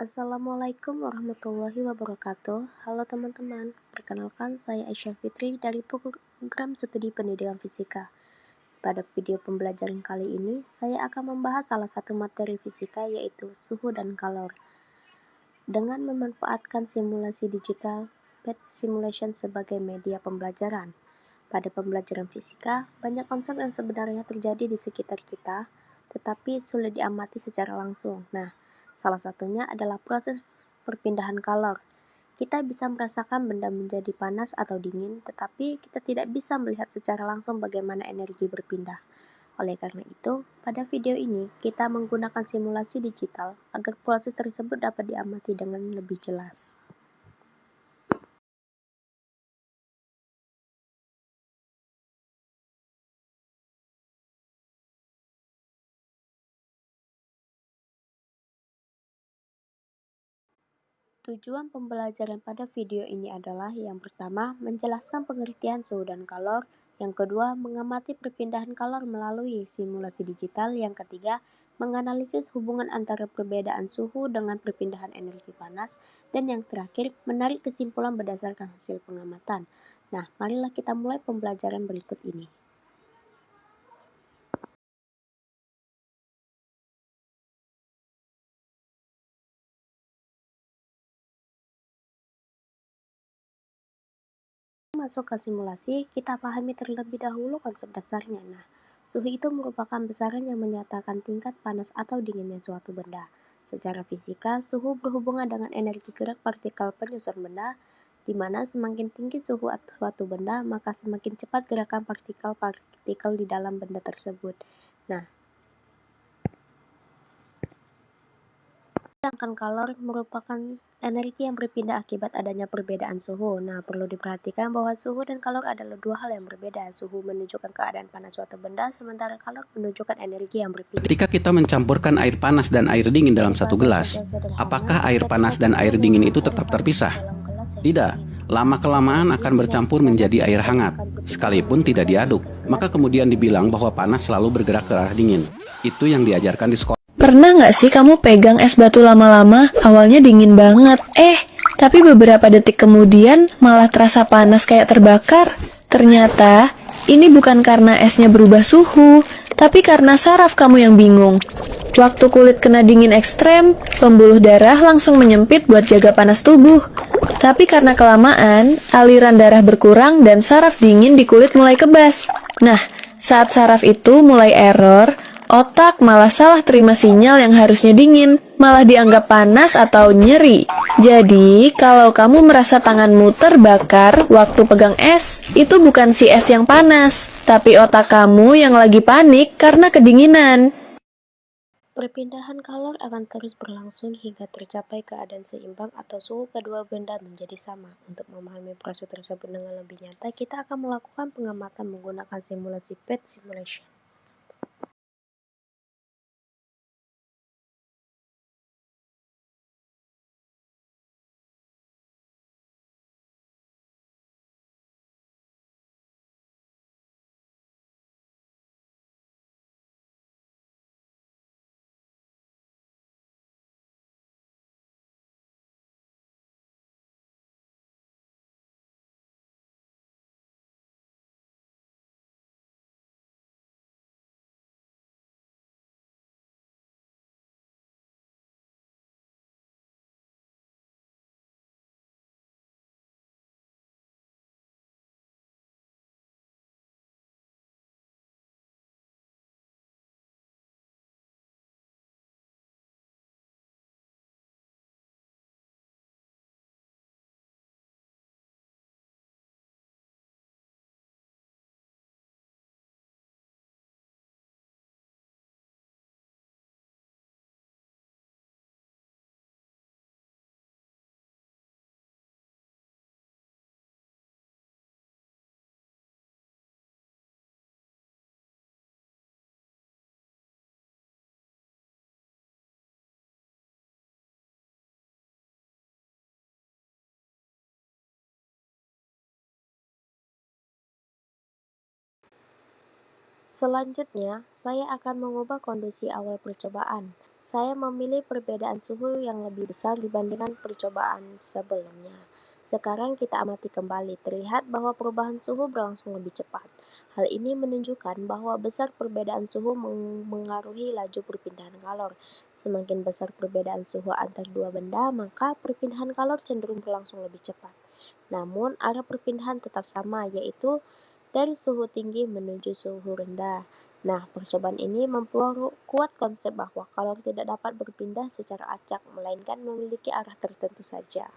Assalamualaikum warahmatullahi wabarakatuh. Halo teman-teman, perkenalkan saya Aisyah Fitri dari program studi pendidikan fisika. Pada video pembelajaran kali ini, saya akan membahas salah satu materi fisika yaitu suhu dan kalor. Dengan memanfaatkan simulasi digital, PET simulation sebagai media pembelajaran. Pada pembelajaran fisika, banyak konsep yang sebenarnya terjadi di sekitar kita, tetapi sulit diamati secara langsung. Nah, salah satunya adalah proses perpindahan kalor. Kita bisa merasakan benda menjadi panas atau dingin, tetapi kita tidak bisa melihat secara langsung bagaimana energi berpindah. Oleh karena itu, pada video ini kita menggunakan simulasi digital agar proses tersebut dapat diamati dengan lebih jelas. Tujuan pembelajaran pada video ini adalah yang pertama, menjelaskan pengertian suhu dan kalor, yang kedua, mengamati perpindahan kalor melalui simulasi digital, yang ketiga, menganalisis hubungan antara perbedaan suhu dengan perpindahan energi panas, dan yang terakhir, menarik kesimpulan berdasarkan hasil pengamatan. Nah, marilah kita mulai pembelajaran berikut ini. Masuk ke simulasi, kita pahami terlebih dahulu konsep dasarnya. Nah, suhu itu merupakan besaran yang menyatakan tingkat panas atau dinginnya suatu benda. Secara fisika, suhu berhubungan dengan energi gerak partikel penyusun benda, di mana semakin tinggi suhu suatu benda, maka semakin cepat gerakan partikel-partikel di dalam benda tersebut. Nah, sedangkan kalor merupakan energi yang berpindah akibat adanya perbedaan suhu. Nah, perlu diperhatikan bahwa suhu dan kalor adalah dua hal yang berbeda. Suhu menunjukkan keadaan panas suatu benda, sementara kalor menunjukkan energi yang berpindah. Ketika kita mencampurkan air panas dan air dingin dalam satu gelas, apakah air panas dan air dingin itu tetap terpisah? Tidak, lama-kelamaan akan bercampur menjadi air hangat, sekalipun tidak diaduk. Maka kemudian dibilang bahwa panas selalu bergerak ke arah dingin. Itu yang diajarkan di sekolah. Pernah nggak sih kamu pegang es batu lama-lama? Awalnya dingin banget, tapi beberapa detik kemudian malah terasa panas kayak terbakar. Ternyata, ini bukan karena esnya berubah suhu, tapi karena saraf kamu yang bingung. Waktu kulit kena dingin ekstrem, pembuluh darah langsung menyempit buat jaga panas tubuh. Tapi karena kelamaan, aliran darah berkurang dan saraf dingin di kulit mulai kebas. Nah, saat saraf itu mulai error, otak malah salah terima sinyal yang harusnya dingin, malah dianggap panas atau nyeri. Jadi, kalau kamu merasa tanganmu terbakar waktu pegang es, itu bukan si es yang panas, tapi otak kamu yang lagi panik karena kedinginan. Perpindahan kalor akan terus berlangsung hingga tercapai keadaan seimbang atau suhu kedua benda menjadi sama. Untuk memahami proses tersebut dengan lebih nyata, kita akan melakukan pengamatan menggunakan simulasi PET simulation. Selanjutnya, saya akan mengubah kondisi awal percobaan. saya memilih perbedaan suhu yang lebih besar dibandingkan percobaan sebelumnya. Sekarang kita amati kembali, terlihat bahwa perubahan suhu berlangsung lebih cepat. Hal ini menunjukkan bahwa besar perbedaan suhu mengaruhi laju perpindahan kalor. Semakin besar perbedaan suhu antar dua benda, maka perpindahan kalor cenderung berlangsung lebih cepat. Namun, arah perpindahan tetap sama, yaitu dari suhu tinggi menuju suhu rendah. Nah, percobaan ini memperkuat konsep bahwa kalor tidak dapat berpindah secara acak, melainkan memiliki arah tertentu saja.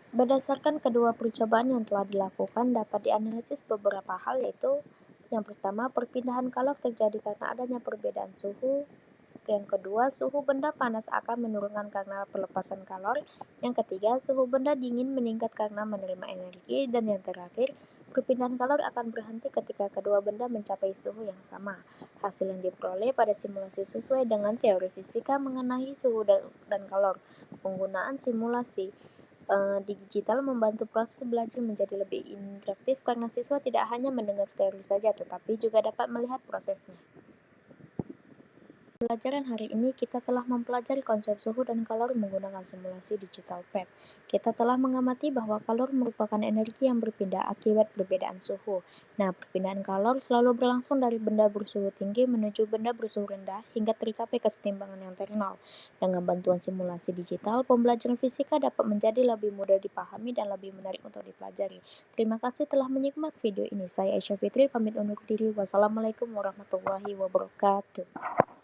Berdasarkan kedua percobaan yang telah dilakukan, dapat dianalisis beberapa hal, yaitu yang pertama, perpindahan kalor terjadi karena adanya perbedaan suhu. Yang kedua, suhu benda panas akan menurunkan karena pelepasan kalor. Yang ketiga, suhu benda dingin meningkat karena menerima energi. Dan yang terakhir, perpindahan kalor akan berhenti ketika kedua benda mencapai suhu yang sama. Hasil yang diperoleh pada simulasi sesuai dengan teori fisika mengenai suhu dan kalor. Penggunaan simulasi digital membantu proses belajar menjadi lebih interaktif karena siswa tidak hanya mendengar teori saja, tetapi juga dapat melihat prosesnya. Pelajaran hari ini kita telah mempelajari konsep suhu dan kalor menggunakan simulasi digital PET. Kita telah mengamati bahwa kalor merupakan energi yang berpindah akibat perbedaan suhu. Nah, perpindahan kalor selalu berlangsung dari benda bersuhu tinggi menuju benda bersuhu rendah hingga tercapai kesetimbangan yang ternol. Dengan bantuan simulasi digital, pembelajaran fisika dapat menjadi lebih mudah dipahami dan lebih menarik untuk dipelajari. Terima kasih telah menyimak video ini. Saya Aisyah Fitri, pamit undur diri. Wassalamualaikum warahmatullahi wabarakatuh.